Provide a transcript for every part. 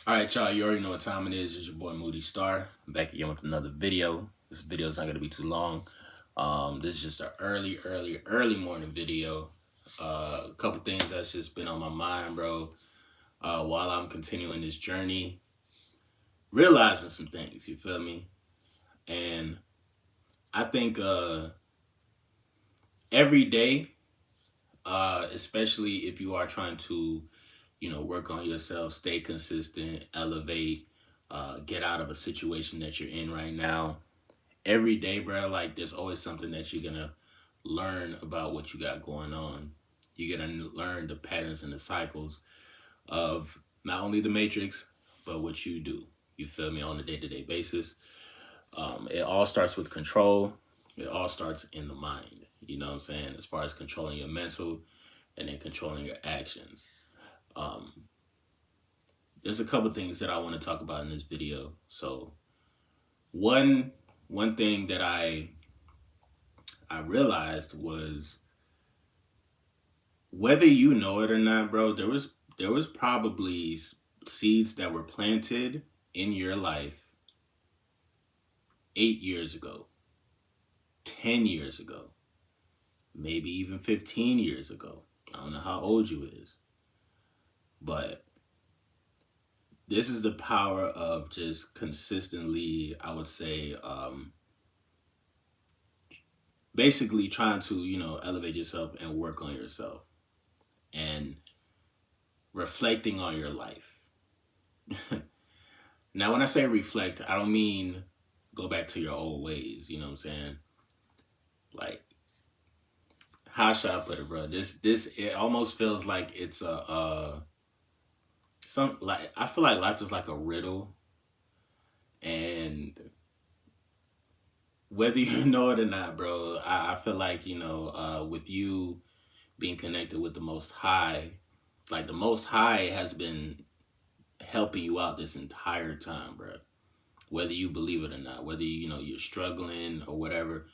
All right, y'all, you already know what time it is. It's your boy Moody Starr. I'm back again with another video. This video is not going to be too long. This is just an early morning video. A couple things that's just been on my mind, bro, while I'm continuing this journey. Realizing some things, you feel me? And I think every day, especially if you are trying to work on yourself, stay consistent, elevate, get out of a situation that you're in right now. Every day, bro, like there's always something that you're gonna learn about what you got going on. You're gonna learn the patterns and the cycles of not only the matrix, but what you do. You feel me, on a day-to-day basis. It all starts with control. It all starts in the mind. You know what I'm saying? As far as controlling your mental and then controlling your actions. There's a couple things that I want to talk about in this video. So one thing that I realized was, whether you know it or not, bro, there was probably seeds that were planted in your life 8 years ago, 10 years ago, maybe even 15 years ago. I don't know how old you is, but this is the power of just consistently, I would say, basically trying to, elevate yourself and work on yourself and reflecting on your life. Now, when I say reflect, I don't mean go back to your old ways. You know what I'm saying? Like, how should I put it, bro? It almost feels like it's I feel like life is like a riddle, and whether you know it or not, bro, I feel like, with you being connected with the Most High, like the Most High has been helping you out this entire time, bro. Whether you believe it or not, whether you're struggling or whatever,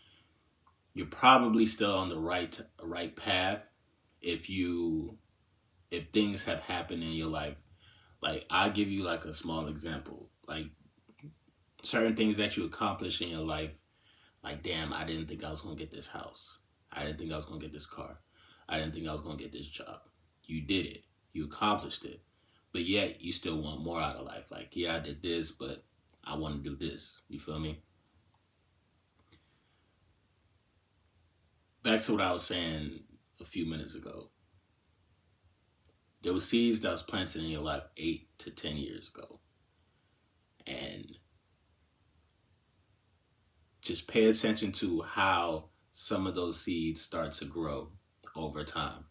you're probably still on the right path if things have happened in your life. Like, I'll give you like a small example. Like, certain things that you accomplish in your life, like, damn, I didn't think I was gonna get this house. I didn't think I was gonna get this car. I didn't think I was gonna get this job. You did it. You accomplished it. But yet you still want more out of life. Like, yeah, I did this, but I want to do this. You feel me? Back to what I was saying a few minutes ago. There were seeds that was planted in your life 8 to 10 years ago. And just pay attention to how some of those seeds start to grow over time.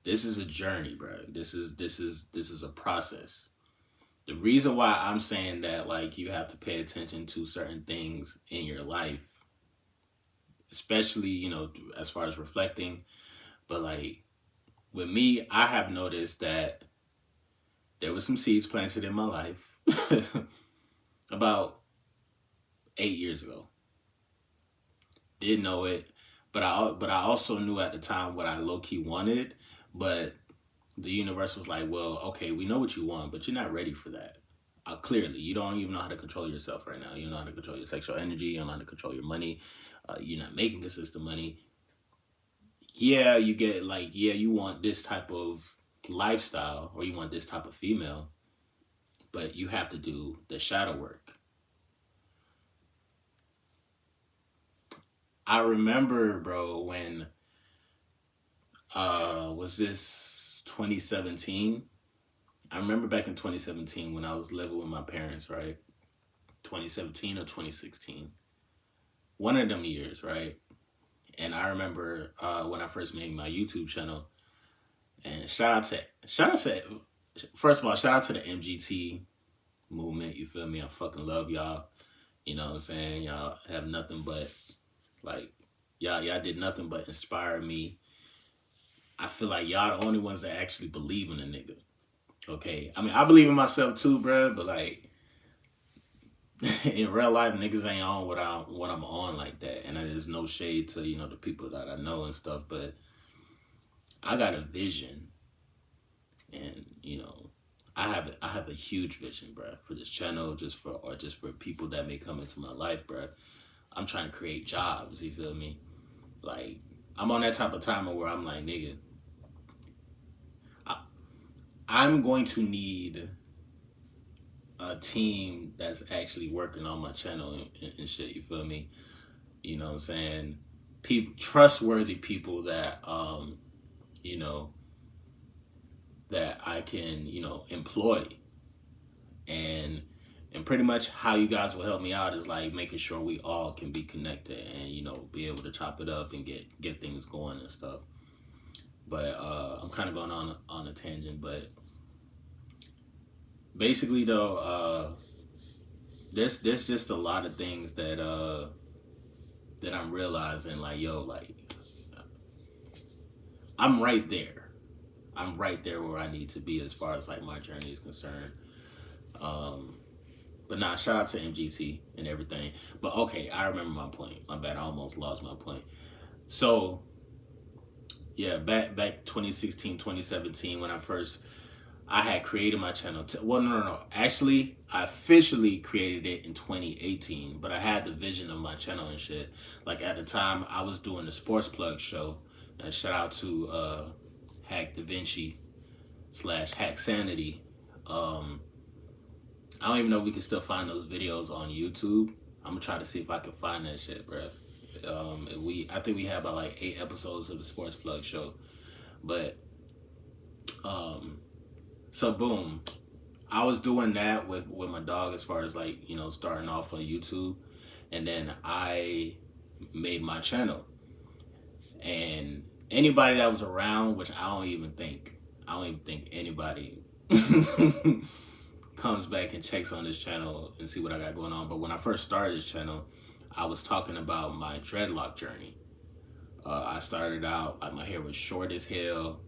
This is a journey, bro. This is a process. The reason why I'm saying that, like, you have to pay attention to certain things in your life, especially, as far as reflecting, but like with me, I have noticed that there were some seeds planted in my life about 8 years ago. Didn't know it, but I also knew at the time what I low-key wanted, but the universe was like, well, okay, we know what you want, but you're not ready for that. Clearly, you don't even know how to control yourself right now. You don't know how to control your sexual energy. You don't know how to control your money. You're not making consistent money. Yeah, you want this type of lifestyle, or you want this type of female, but you have to do the shadow work. I remember, bro, when was this 2017? I remember back in 2017 when I was living with my parents, right? 2017 or 2016. One of them years, right? And I remember when I first made my YouTube channel, and first of all, shout out to the MGT movement. You feel me? I fucking love y'all. You know what I'm saying? Y'all have nothing but, like, y'all did nothing but inspire me. I feel like y'all the only ones that actually believe in a nigga. Okay? I mean, I believe in myself too, bruh, but like, in real life, niggas ain't on what I'm on like that. And there's no shade to, the people that I know and stuff, but I got a vision. And, I have a huge vision, bro, for this channel, just for people that may come into my life, bro. I'm trying to create jobs. You feel me? Like, I'm on that type of timer where I'm like, nigga, I, I'm going to need a team that's actually working on my channel and shit. You feel me? You know what I'm saying? People, trustworthy people that you know, that I can, you know, employ. And pretty much how you guys will help me out is like making sure we all can be connected and, you know, be able to chop it up and get things going and stuff. But I'm kind of going on a tangent, but basically though, there's just a lot of things that that I'm realizing, like, yo, like, I'm right there. I'm right there where I need to be as far as like my journey is concerned. But nah, shout out to MGT and everything. But okay, I remember my point. My bad, I almost lost my point. So yeah, back 2016, 2017, when I had created my channel. Well, no. Actually, I officially created it in 2018, but I had the vision of my channel and shit. Like, at the time, I was doing the Sports Plug show. And shout out to Hack Da Vinci / Hack Sanity. I don't even know if we can still find those videos on YouTube. I'm gonna try to see if I can find that shit, bro. I think we have about like 8 episodes of the Sports Plug show, but so boom, I was doing that with my dog as far as like, you know, starting off on YouTube, and then I made my channel, and anybody that was around, which I don't even think anybody comes back and checks on this channel and see what I got going on. But when I first started this channel, I was talking about my dreadlock journey. I started out, like, my hair was short as hell.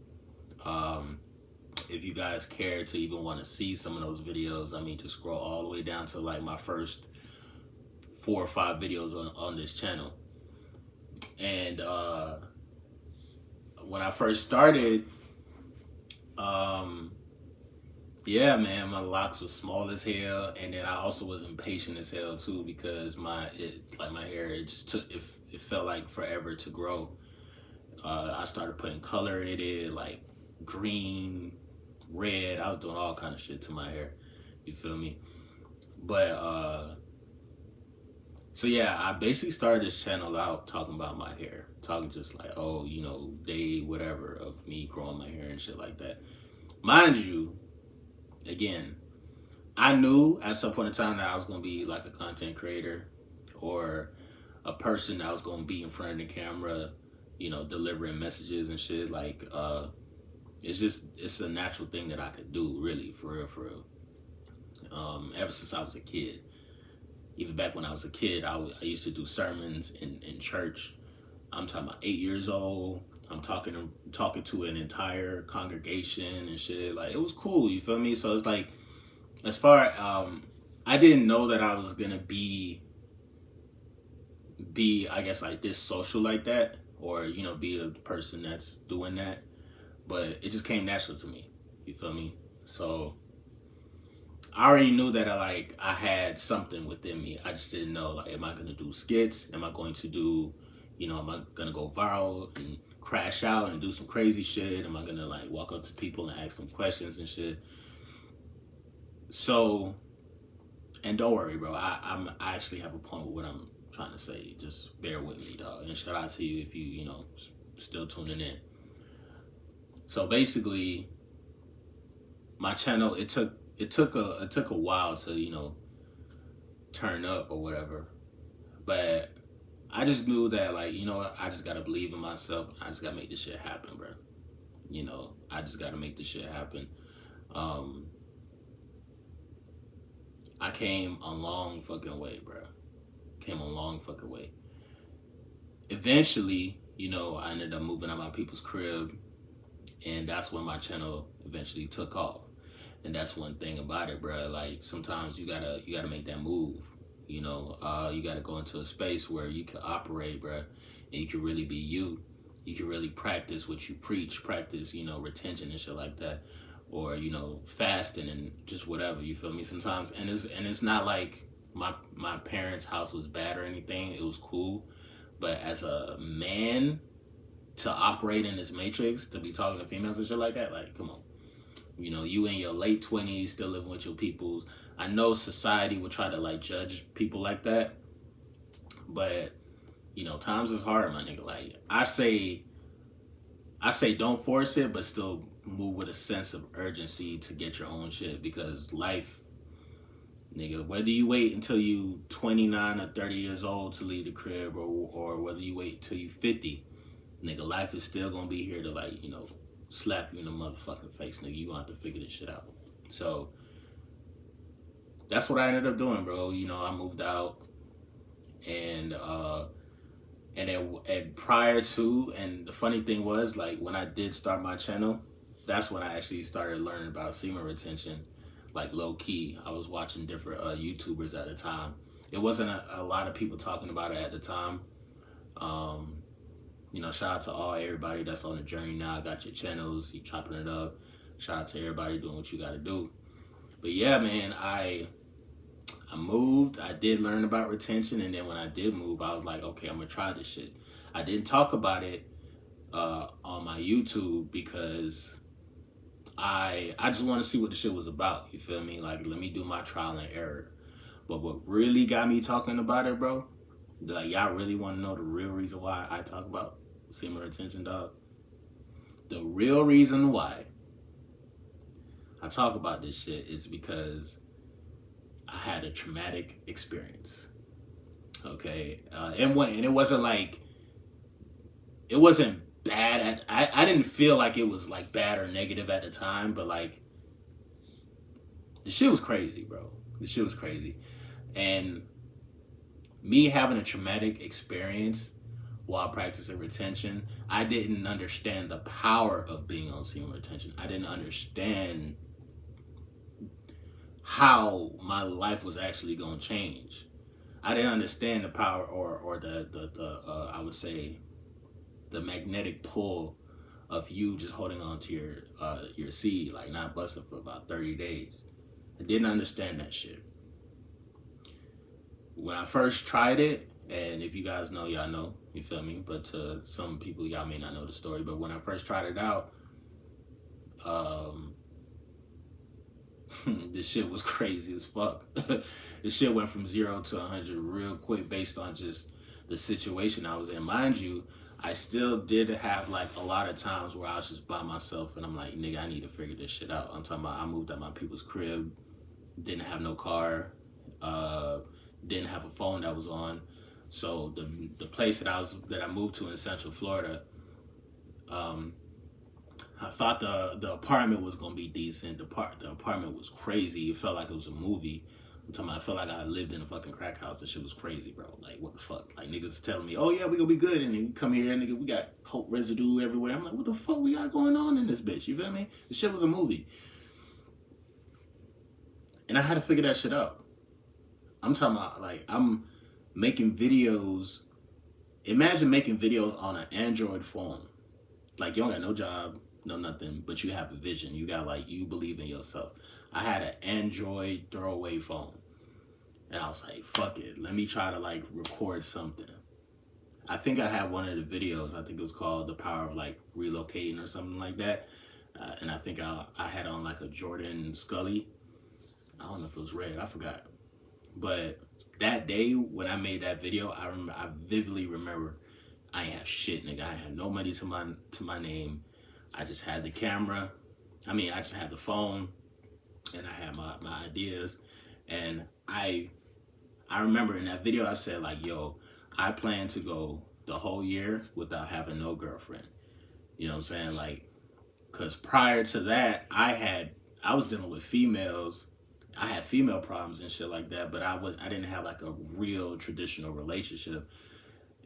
If you guys care to even want to see some of those videos, I mean, just scroll all the way down to like my first 4 or 5 videos on this channel. And when I first started, yeah, man, my locks was small as hell, and then I also was impatient as hell too, because my hair, it just took, it felt like forever to grow. I started putting color in it, like green, red. I was doing all kind of shit to my hair. You feel me? But so yeah, I basically started this channel out talking about my hair, talking just like, oh, you know, day whatever of me growing my hair and shit like that. Mind you, again, I knew at some point in time that I was going to be like a content creator or a person that was going to be in front of the camera, you know, delivering messages and shit. Like, it's a natural thing that I could do, really, for real. Ever since I was a kid. Even back when I was a kid, I used to do sermons in church. I'm talking about 8 years old. I'm talking to an entire congregation and shit. Like, it was cool, you feel me? So it's like, as far I didn't know that I was gonna be I guess like this social like that, or, you know, be a person that's doing that, but it just came natural to me, you feel me? So I already knew that I had something within me. I just didn't know, like, am I gonna do skits? Am I going to do, you know, am I gonna go viral and crash out and do some crazy shit? Am I gonna like walk up to people and ask them questions and shit? So, and don't worry, bro. I actually have a point with what I'm trying to say. Just bear with me, dog. And shout out to you if you know, still tuning in. So basically, my channel, it took a while to, you know, turn up or whatever, but I just knew that, like, you know what, I just gotta believe in myself. I just gotta make this shit happen, bro. You know, I just gotta make this shit happen. I came a long fucking way, bro. Came a long fucking way. Eventually, you know, I ended up moving out my people's crib, and that's when my channel eventually took off. And that's one thing about it, bro. Like, sometimes you gotta make that move. You know, you gotta go into a space where you can operate, bro, and you can really be you. You can really practice what you preach, practice, you know, retention and shit like that. or fasting and just whatever, you feel me, sometimes. And it's not like my parents' house was bad or anything. It was cool. But as a man, to operate in this matrix, to be talking to females and shit like that, like, come on. You in your late 20s, still living with your peoples. I know society would try to like judge people like that, but times is hard, my nigga. Like, I say don't force it, but still move with a sense of urgency to get your own shit, because life, nigga, whether you wait until you 29 or 30 years old to leave the crib, or whether you wait till you 50, nigga, life is still gonna be here to, like, slap you in the motherfucking face, nigga. You gonna have to figure this shit out. So that's what I ended up doing, bro. I moved out, and and prior to, and the funny thing was, like, when I did start my channel, that's when I actually started learning about semen retention, like, low key. I was watching different YouTubers at the time. It wasn't a lot of people talking about it at the time. Shout out to everybody that's on the journey now. Got your channels, you chopping it up. Shout out to everybody doing what you got to do. But yeah, man, I moved. I did learn about retention, and then when I did move, I was like, okay, I'm gonna try this shit. I didn't talk about it on my YouTube because I just want to see what the shit was about. You feel me? Like, let me do my trial and error. But what really got me talking about it, bro, like, y'all really want to know the real reason why I talk about semen retention, dog? The real reason why I talk about this shit is because I had a traumatic experience. Okay, and it wasn't like, it wasn't bad. I didn't feel like it was like bad or negative at the time, but like, the shit was crazy, bro. The shit was crazy, and me having a traumatic experience while practicing retention, I didn't understand the power of being on semen retention. I didn't understand how my life was actually going to change. I didn't understand the power, or the I would say, the magnetic pull of you just holding on to your seed, like, not busting for about 30 days. I didn't understand that shit. When I first tried it, and if you guys know, y'all know, you feel me? But to some people, y'all may not know the story, but when I first tried it out, this shit was crazy as fuck. This shit went from 0 to 100 real quick based on just the situation I was in. Mind you, I still did have like a lot of times where I was just by myself and I'm like, nigga, I need to figure this shit out. I'm talking about, I moved out my people's crib, didn't have no car, didn't have a phone that was on. So the place that I moved to in Central Florida, I thought the apartment was gonna be decent. The apartment was crazy. It felt like it was a movie. I'm talking about, I felt like I lived in a fucking crack house. That shit was crazy, bro. Like, what the fuck? Like, niggas telling me, oh yeah, we gonna be good, and then you come here, nigga, we got coke residue everywhere. I'm like, what the fuck we got going on in this bitch? You feel me? The shit was a movie, and I had to figure that shit out. I'm talking about, like, I'm making videos. Imagine making videos on an Android phone. Like, you don't got no job, no nothing, but you have a vision. You got, like, you believe in yourself. I had an Android throwaway phone, and I was like, fuck it, let me try to, like, record something. I think I had one of the videos, I think it was called The Power of, like, Relocating or something like that. And I think I had on, like, a Jordan Scully. I don't know if it was red, I forgot. But that day when I made that video, I vividly remember I ain't have shit, nigga. I had no money to my name. I just had the camera. I just had the phone, and I had my ideas. And I remember in that video I said, like, yo, I plan to go the whole year without having no girlfriend. You know what I'm saying? Like, because prior to that, I was dealing with females. I had female problems and shit like that, but I didn't have like a real traditional relationship,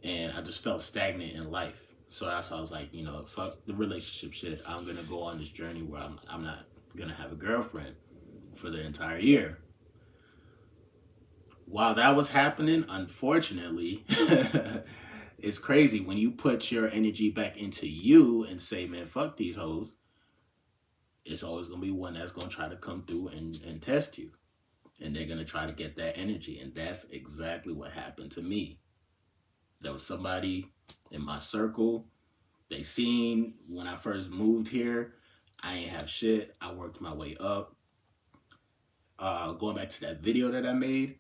and I just felt stagnant in life. So that's why I was like, fuck the relationship shit. I'm gonna go on this journey where I'm not gonna have a girlfriend for the entire year. While that was happening, unfortunately, it's crazy when you put your energy back into you and say, man, fuck these hoes. it's always gonna be one that's gonna try to come through and test you. And they're gonna try to get that energy. And that's exactly what happened to me. There was somebody in my circle. They seen when I first moved here, I ain't have shit. I worked my way up. Going back to that video that I made,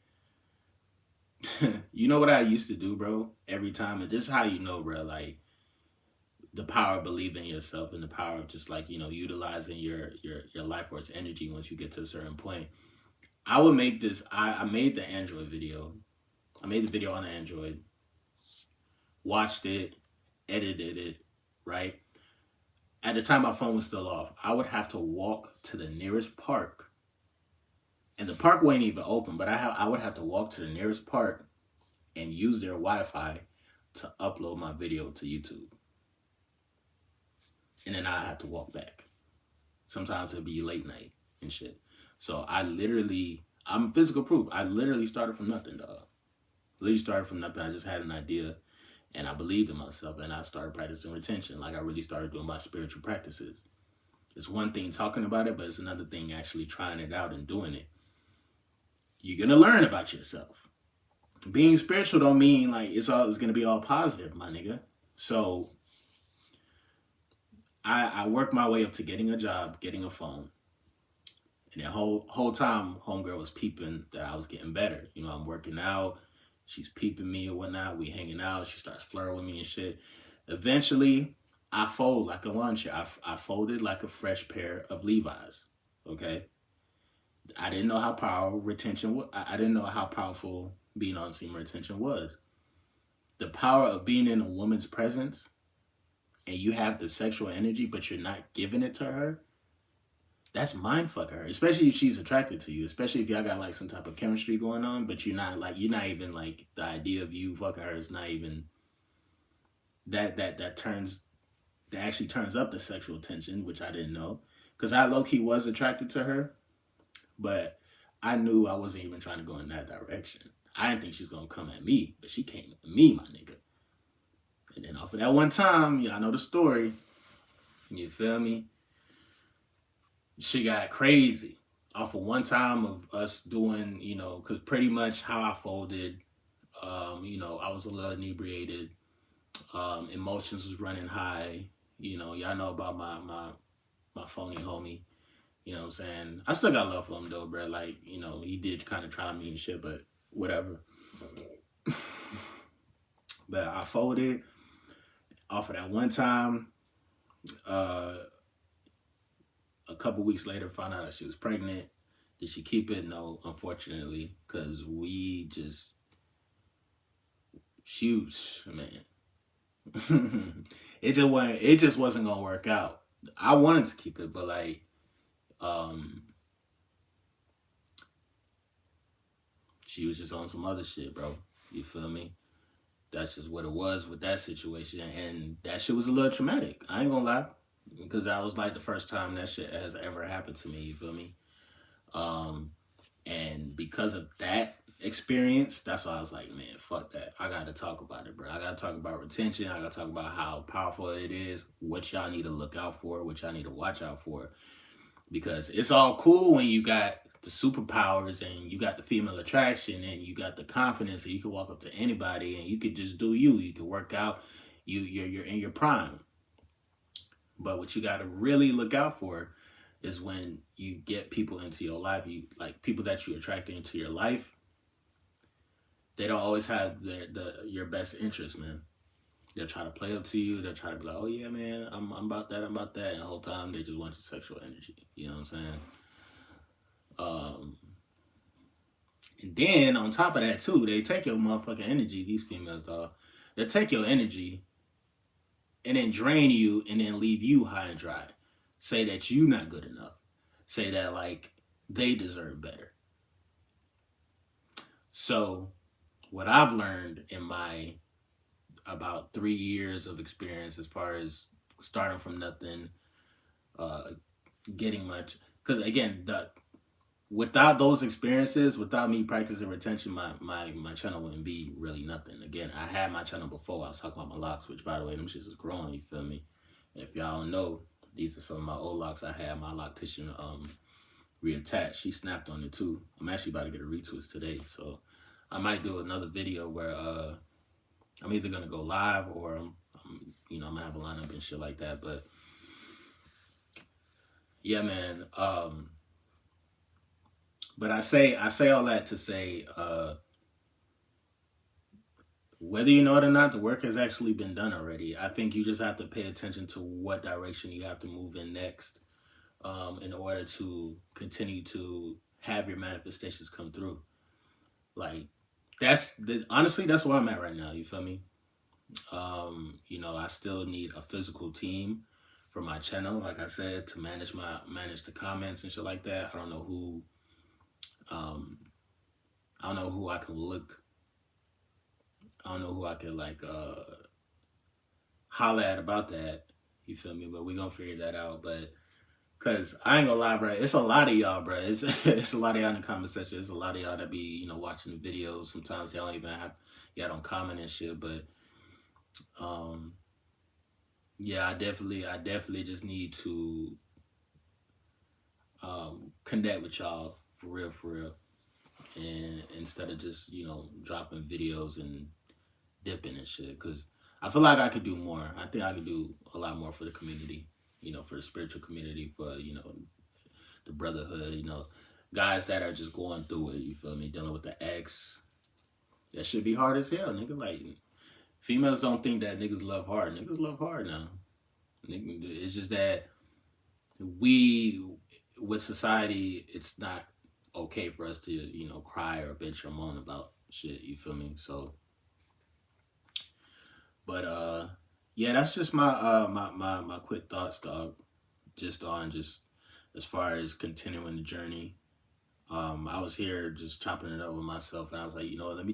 you know what I used to do, bro? Every time, and this is how you know, bro, like the power of believing in yourself and the power of just like, utilizing your life force energy once you get to a certain point. I would make this, I made the Android video. I made the video on Android, watched it, edited it, right? At the time my phone was still off. I would have to walk to the nearest park. And the park wasn't even open, but I would have to walk to the nearest park and use their Wi-Fi to upload my video to YouTube. And then I had to walk back. Sometimes it'd be late night and shit. So I'm physical proof. I literally started from nothing, dog. Literally started from nothing. I just had an idea and I believed in myself and I started practicing retention. Like I really started doing my spiritual practices. It's one thing talking about it, but it's another thing actually trying it out and doing it. You're gonna learn about yourself. Being spiritual don't mean like it's gonna be all positive, my nigga. So I worked my way up to getting a job, getting a phone. And that whole time, homegirl was peeping that I was getting better. I'm working out. She's peeping me or whatnot. We hanging out. She starts flirting with me and shit. Eventually, I fold like a lawn chair. I folded like a fresh pair of Levi's. Okay? I didn't know how powerful retention was. I didn't know how powerful being on semen retention was. The power of being in a woman's presence and you have the sexual energy, but you're not giving it to her, that's mindfuck her. Especially if she's attracted to you. Especially if y'all got like some type of chemistry going on, but you're not even like the idea of you fucking her is not even that actually turns up the sexual tension, which I didn't know. Because I low-key was attracted to her, but I knew I wasn't even trying to go in that direction. I didn't think she was going to come at me, but she came at me, my nigga. And then off of that one time, y'all know the story. You feel me? She got crazy. Off of one time of us doing, because pretty much how I folded, I was a little inebriated. Emotions was running high. Y'all know about my phony homie. You know what I'm saying? I still got love for him though, bro. Like, he did kind of try me and shit, but whatever. But I folded off of that one time. A couple weeks later, found out that she was pregnant. Did she keep it? No, unfortunately, because we just shoots, man. It just wasn't gonna work out. I wanted to keep it, but like, she was just on some other shit, bro. You feel me? That's just what it was with that situation, and that shit was a little traumatic. I ain't gonna lie, because that was like the first time that shit has ever happened to me. You feel me? And because of that experience, that's why I was like, man, fuck that. I gotta talk about it, bro. I gotta talk about retention. I gotta talk about how powerful it is, what y'all need to look out for, what y'all need to watch out for. Because it's all cool when you got the superpowers and you got the female attraction and you got the confidence and you can walk up to anybody and you could just do you. You can work out. You're in your prime. But what you gotta really look out for is when you get people into your life, people that you attract into your life, they don't always have your best interest, man. They'll try to play up to you. They'll try to be like, oh yeah, man, I'm about that, I'm about that. And the whole time they just want your sexual energy. You know what I'm saying? And then on top of that too, they take your motherfucking energy, these females, dog. They take your energy and then drain you and then leave you high and dry. Say that you not good enough. Say that like they deserve better. So what I've learned in my about 3 years of experience as far as starting from nothing, getting much, because again, without those experiences, without me practicing retention, my channel wouldn't be really nothing. Again, I had my channel before. I was talking about my locks, which by the way, them shits is growing, you feel me? And if y'all don't know, These are some of my old locks I had. My loctician reattached. She snapped on it too. I'm actually about to get a retwist today, so I might do another video where I'm either gonna go live or I'm gonna have a lineup and shit like that. But yeah, man. But I say all that to say, whether you know it or not, the work has actually been done already. I think you just have to pay attention to what direction you have to move in next, in order to continue to have your manifestations come through. Like honestly, that's where I'm at right now. You feel me? I still need a physical team for my channel, like I said, to manage the comments and shit like that. Um, I don't know who I can look. I don't know who I could holler at about that. You feel me? But we gonna figure that out. But cause I ain't gonna lie, bro. It's a lot of y'all, bro. It's a lot of y'all in the comment section. It's a lot of y'all that be watching the videos. Sometimes y'all don't even y'all don't comment and shit. But yeah, I definitely just need to connect with y'all for real, and instead of just dropping videos and dipping and shit, because I feel like I could do more. I think I could do a lot more for the community, for the spiritual community, for the brotherhood, guys that are just going through it. You feel me? Dealing with the ex, that should be hard as hell, nigga. Like, females don't think that niggas love hard. Niggas love hard now. It's just that with society, it's not okay for us to, cry or bitch or moan about shit. You feel me? So, but yeah, that's just my quick thoughts, dog. Just as far as continuing the journey. I was here just chopping it up with myself, and I was like, let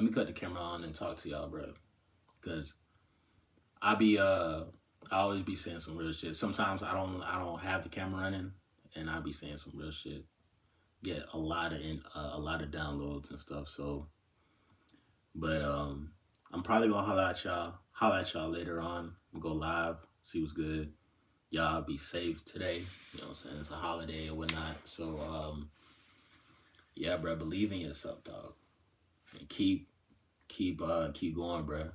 me cut the camera on and talk to y'all, bro, because I always be saying some real shit. Sometimes I don't have the camera running, and I be saying some real shit. Get a lot of downloads and stuff. So, but I'm probably gonna holler at y'all later on. Go live, see what's good. Y'all be safe today. You know what I'm saying? It's a holiday and whatnot. So yeah, bro, believe in yourself, dog, and keep going, bro.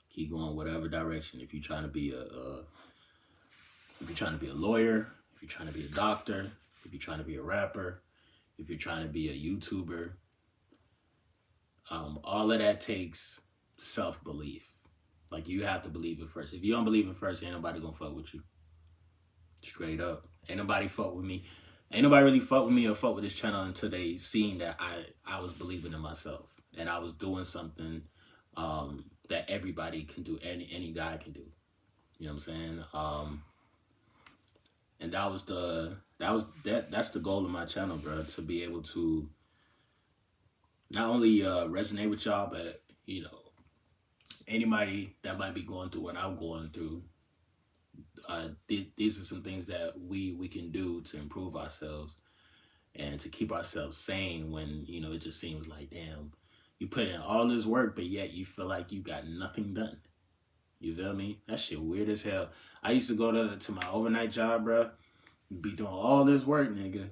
Keep going whatever direction. If you're trying to be a lawyer, if you're trying to be a doctor, if you're trying to be a rapper, if you're trying to be a YouTuber, all of that takes self-belief. Like, you have to believe it first. If you don't believe it first, ain't nobody gonna fuck with you. Straight up. Ain't nobody fuck with me. Ain't nobody really fuck with me or fuck with this channel until they seen that I was believing in myself. And I was doing something that everybody can do, any guy can do. You know what I'm saying? And that's the goal of my channel, bro, to be able to not only resonate with y'all, but anybody that might be going through what I'm going through. These are some things that we can do to improve ourselves and to keep ourselves sane when it just seems like, damn, you put in all this work, but yet you feel like you got nothing done. You feel me? That shit weird as hell. I used to go to my overnight job, bro. Be doing all this work, nigga.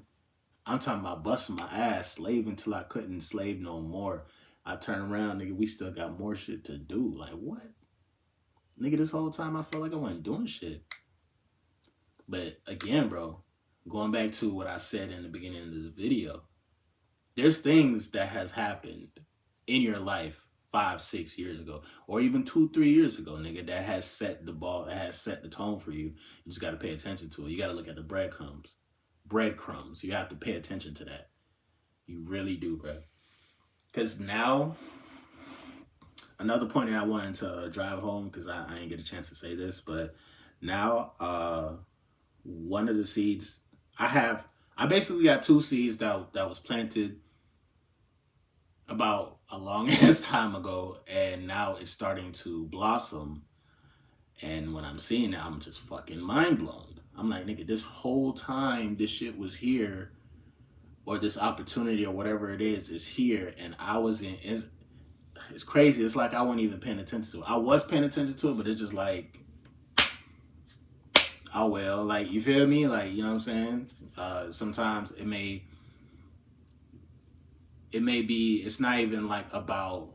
I'm talking about busting my ass, slaving till I couldn't slave no more. I turn around, nigga, we still got more shit to do. Like, what? Nigga, this whole time I felt like I wasn't doing shit. But again, bro, going back to what I said in the beginning of this video, there's things that has happened in your life 5-6 years ago, or even 2-3 years ago, nigga, that has set the tone for you. You just got to pay attention to it. You got to look at the breadcrumbs. You have to pay attention to that. You really do, bro. Because now, another point that I wanted to drive home, because I didn't get a chance to say this, but now one of the seeds I basically got 2 seeds that was planted about a long ass time ago, and now it's starting to blossom. And when I'm seeing it, I'm just fucking mind blown. I'm like, nigga, this whole time this shit was here, or this opportunity or whatever it is here, and I was in. It's crazy. It's like I wasn't even paying attention to it. I was paying attention to it, but it's just like oh well, like you feel me? Like, you know what I'm saying? Sometimes it may be, it's not even like about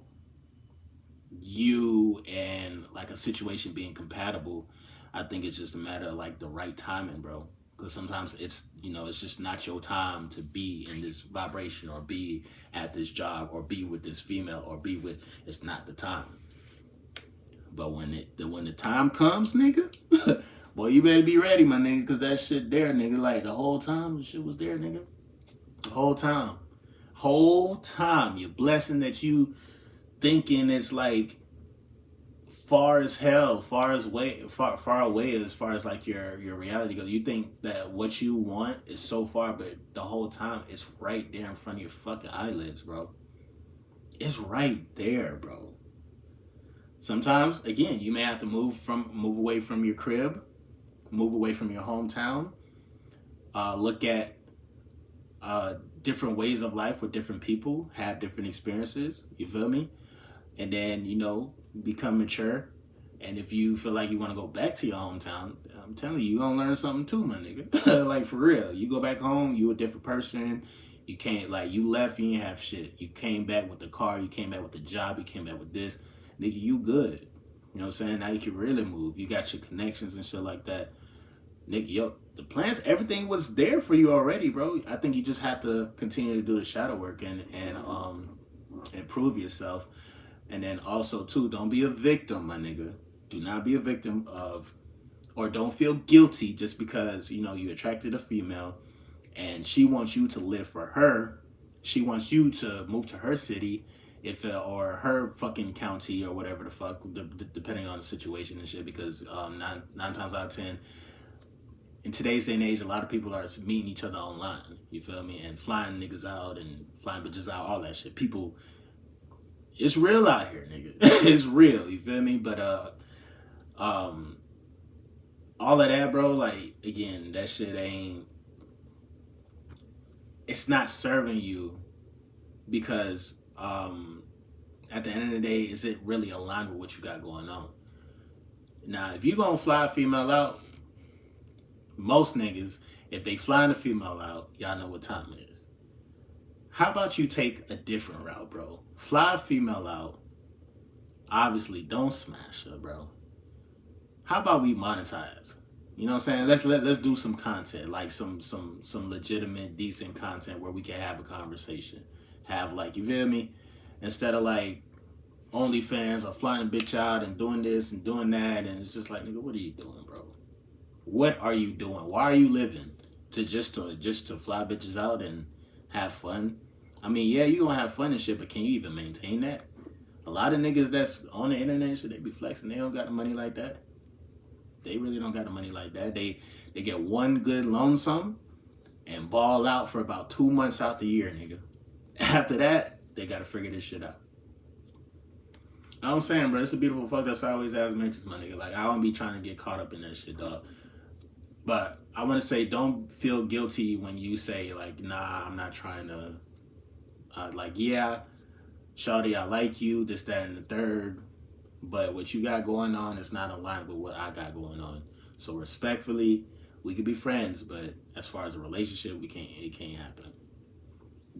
you and like a situation being compatible. I think it's just a matter of like the right timing, bro. Because sometimes it's, you know, it's just not your time to be in this vibration or be at this job or be with this female or be with, it's not the time. But when the time comes, nigga, boy, you better be ready, my nigga, because that shit there, nigga. Like the whole time, the shit was there, nigga. The whole time. Your blessing that you thinking is like far as hell, far away as far as like your reality goes. You think that what you want is so far, but the whole time it's right there in front of your fucking eyelids, bro. It's right there, bro. Sometimes, again, you may have to move away from your crib, move away from your hometown, look at different ways of life with different people, have different experiences. You feel me? And then, you know, become mature. And if you feel like you want to go back to your hometown, I'm telling you, you're going to learn something too, my nigga. Like, for real. You go back home, you a different person. You can't, like, you left, you ain't have shit. You came back with the car, you came back with the job, you came back with this. Nigga, you good. You know what I'm saying? Now you can really move. You got your connections and shit like that. Nigga, yo, the plans, everything was there for you already, bro. I think you just have to continue to do the shadow work and improve yourself. And then also, too, don't be a victim, my nigga. Do not be a victim of, or don't feel guilty just because, you know, you attracted a female and she wants you to live for her. She wants you to move to her city, or her fucking county or whatever the fuck, depending on the situation and shit. Because nine times out of 10, in today's day and age, a lot of people are meeting each other online. You feel me? And flying niggas out and flying bitches out, all that shit. People, it's real out here, nigga. It's real. You feel me? But all of that, bro. Like, again, that shit ain't. It's not serving you because at the end of the day, is it really aligned with what you got going on? Now, if you gonna fly a female out, most niggas, if they flying a female out, y'all know what time it is. How about you take a different route, bro? Fly a female out. Obviously, don't smash her, bro. How about we monetize? You know what I'm saying? Let's do some content, like some legitimate, decent content where we can have a conversation. Have, like, you feel me? Instead of like OnlyFans or flying a bitch out and doing this and doing that, and it's just like, nigga, what are you doing, bro? What are you doing? Why are you living to just to fly bitches out and have fun? I mean, yeah, you gonna have fun and shit, but can you even maintain that? A lot of niggas that's on the internet and shit, they be flexing. They don't got the money like that. They really don't got the money like that. They get one good lonesome and ball out for about 2 months out the year, nigga. After that, they gotta figure this shit out. I'm saying, bro, it's a beautiful fuck that's always as mentions, my nigga. Like, I don't be trying to get caught up in that shit, dog. But I want to say, don't feel guilty when you say, like, nah, I'm not trying to, like, yeah, shawty, I like you, this, that, and the third, but what you got going on is not aligned with what I got going on. So respectfully, we could be friends, but as far as a relationship, it can't happen.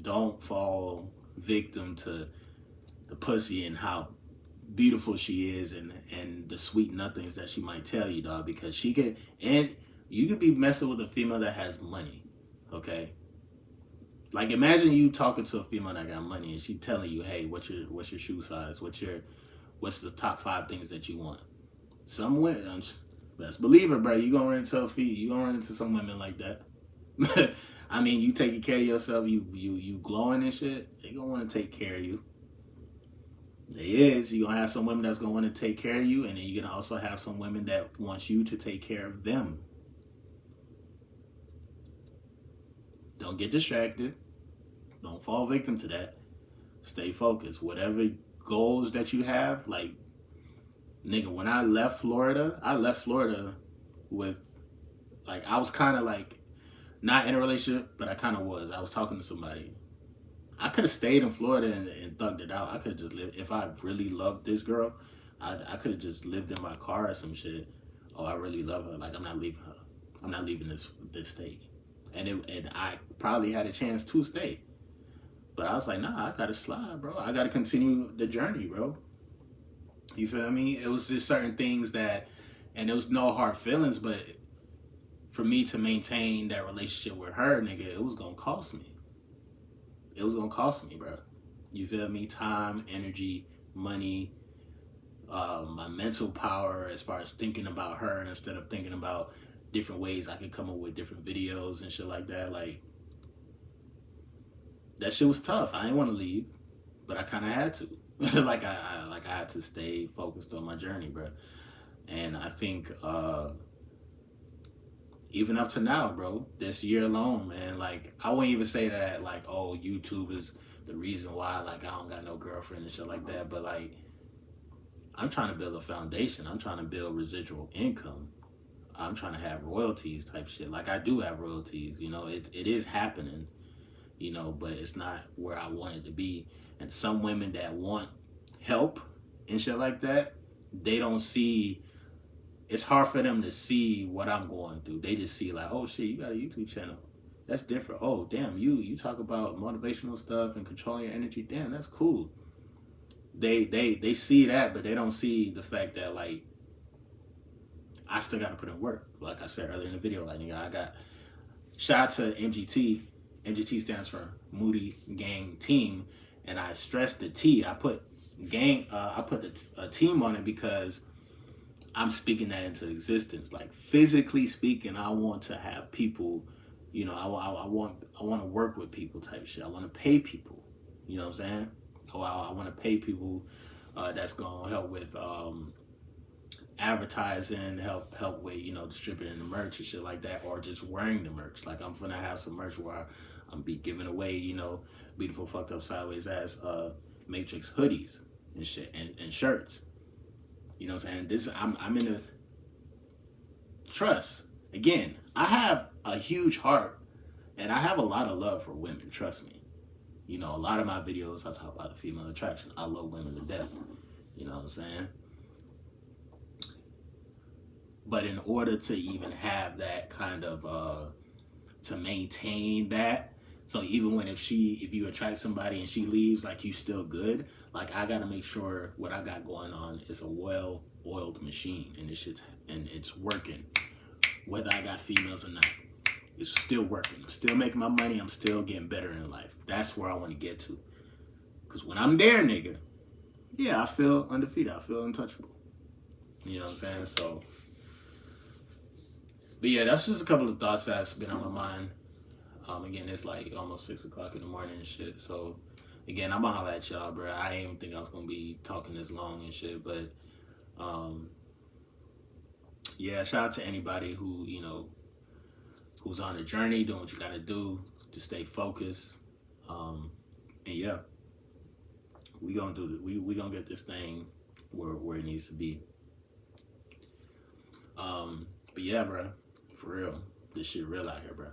Don't fall victim to the pussy and how beautiful she is and the sweet nothings that she might tell you, dog, because she could, and you could be messing with a female that has money, okay? Like, imagine you talking to a female that got money and she telling you, hey, what's your shoe size? What's the top 5 things that you want? Some women, best believe it, bro. You gonna run into some women like that. I mean, you taking care of yourself, you glowing and shit, they gonna want to take care of you. You gonna have some women that's gonna want to take care of you, and then you're gonna also have some women that want you to take care of them. Don't get distracted. Don't fall victim to that. Stay focused. Whatever goals that you have, like, nigga, when I left Florida with, like, I was kind of like, not in a relationship, but I kind of was. I was talking to somebody. I could have stayed in Florida and thugged it out. I could have just lived, if I really loved this girl, I could have just lived in my car or some shit. Oh, I really love her. Like, I'm not leaving her. I'm not leaving this state. And I probably had a chance to stay. But I was like, nah, I gotta slide, bro. I gotta continue the journey, bro. You feel me? It was just certain things that, and there was no hard feelings, but for me to maintain that relationship with her, nigga, it was gonna cost me. It was gonna cost me, bro. You feel me? Time, energy, money, my mental power as far as thinking about her instead of thinking about different ways I could come up with different videos and shit like that. Like, that shit was tough. I didn't want to leave, but I kind of had to. like I had to stay focused on my journey, bro. And I think even up to now, bro, this year alone, man, like, I wouldn't even say that, like, oh, YouTube is the reason why, like, I don't got no girlfriend and shit like that. But, like, I'm trying to build a foundation. I'm trying to build residual income. I'm trying to have royalties type shit. Like, I do have royalties, you know, it is happening, you know, but it's not where I want it to be. And some women that want help and shit like that, they don't see, it's hard for them to see what I'm going through. They just see like, oh shit, you got a YouTube channel. That's different. Oh damn, you talk about motivational stuff and controlling your energy. Damn, that's cool. They see that, but they don't see the fact that, like, I still gotta put in work. Like I said earlier in the video, like, nigga, I got, shout out to MGT. MGT stands for Moody Gang Team, and I stressed the T. I put gang. I put a team on it because I'm speaking that into existence. Like, physically speaking, I want to have people. You know, I want to work with people type shit. I want to pay people. You know what I'm saying? I want to pay people that's gonna help with advertising, help with, you know, distributing the merch and shit like that, or just wearing the merch. Like, I'm gonna have some merch where I'm be giving away, you know, beautiful fucked up sideways ass Matrix hoodies and shit and shirts. You know what I'm saying? This I'm in a trust. Again, I have a huge heart and I have a lot of love for women, trust me. You know, a lot of my videos I talk about the female attraction. I love women to death. You know what I'm saying? But in order to even have that kind of to maintain that, so even when if you attract somebody and she leaves, like, you still good. Like, I gotta make sure what I got going on is a well-oiled machine, and it's working, whether I got females or not. It's still working. I'm still making my money. I'm still getting better in life. That's where I want to get to. Cause when I'm there, nigga, yeah, I feel undefeated. I feel untouchable. You know what I'm saying? So. But yeah, that's just a couple of thoughts that's been on my mind. Again, it's like almost 6 o'clock in the morning and shit. So, again, I'm gonna holler at y'all, bro. I didn't think I was gonna be talking this long and shit, but yeah, shout out to anybody who, you know, who's on a journey, doing what you gotta do to stay focused. And yeah, we gonna do this. We gonna get this thing where it needs to be. But yeah, bro, for real, this shit real out here, bro.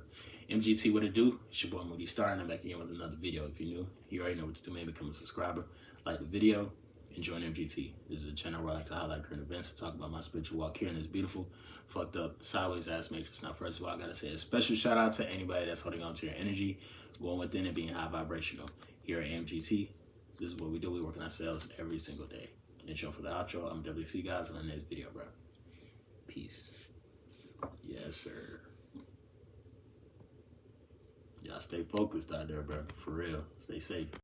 MGT, what it do? It's your boy Moody Starr, and I'm back again with another video. If you're new, you already know what to do. Maybe become a subscriber, like the video, and join MGT. This is a channel where I like to highlight current events and talk about my spiritual walk here in this beautiful, fucked up, sideways ass matrix. Now, first of all, I gotta say a special shout out to anybody that's holding on to your energy, going within and being high vibrational. Here at MGT, this is what we do. We work on ourselves every single day. Intro for the outro. I'm WC, guys, on the next video, bro. Peace. Yes, sir. Y'all stay focused out there, bro. For real. Stay safe.